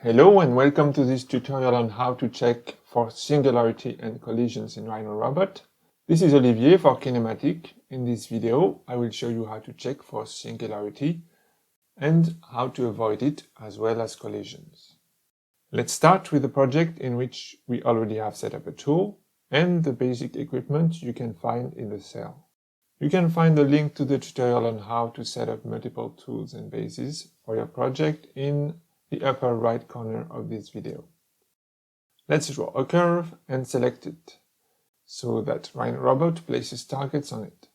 Hello and welcome to this tutorial on how to check for singularity and collisions in RhinoRobot. This is Olivier for Kinematic. In this video, I will show you how to check for singularity and how to avoid it as well as collisions. Let's start with a project in which we already have set up a tool and the basic equipment you can find in the cell. You can find the link to the tutorial on how to set up multiple tools and bases for your project in the upper right corner of this video. Let's draw a curve and select it so that RhinoRobot places targets on it.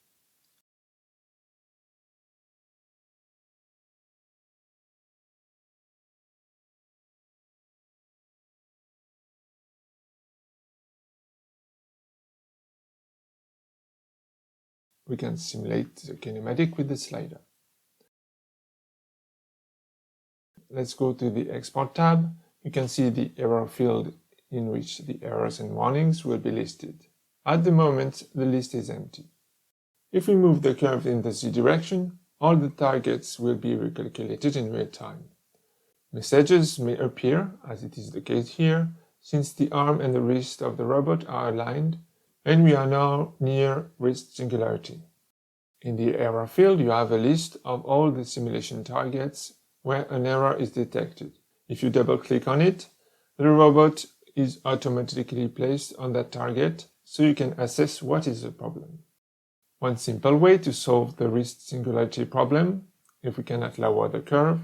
We can simulate the kinematic with the slider. Let's go to the Export tab. You can see the error field in which the errors and warnings will be listed. At the moment, the list is empty. If we move the curve in the Z direction, all the targets will be recalculated in real time. Messages may appear, as it is the case here, since the arm and the wrist of the robot are aligned, and we are now near wrist singularity. In the error field, you have a list of all the simulation targets where an error is detected. If you double-click on it, the robot is automatically placed on that target, so you can assess what is the problem. One simple way to solve the wrist singularity problem, if we cannot lower the curve,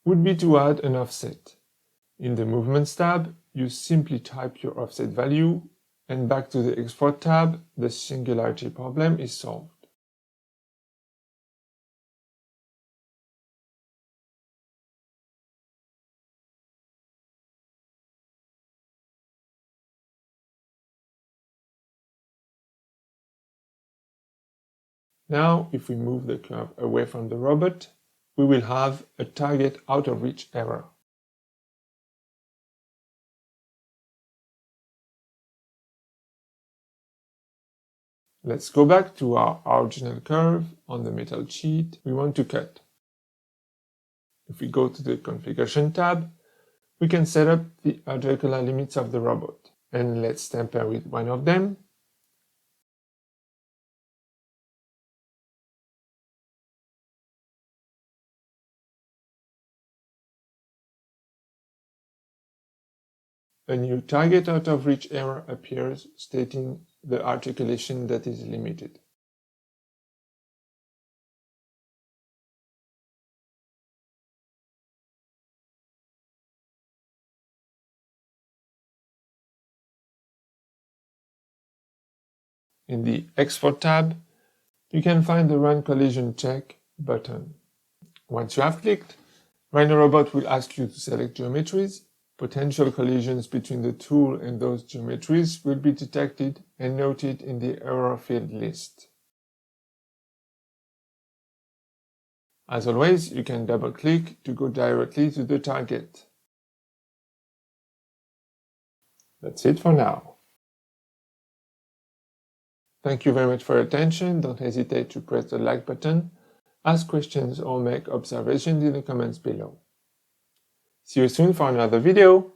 would be to add an offset. In the Movements tab, you simply type your offset value, and back to the Export tab, the singularity problem is solved. Now, if we move the curve away from the robot, we will have a target out of reach error. Let's go back to our original curve on the metal sheet we want to cut. If we go to the Configuration tab, we can set up the articular limits of the robot. And let's tamper with one of them. A new target out of reach error appears stating the articulation that is limited. In the Export tab, you can find the Run Collision Check button. Once you have clicked, RhinoRobot will ask you to select geometries. Potential collisions between the tool and those geometries will be detected and noted in the error field list. As always, you can double-click to go directly to the target. That's it for now. Thank you very much for your attention. Don't hesitate to press the like button, ask questions or make observations in the comments below. See you soon for another video.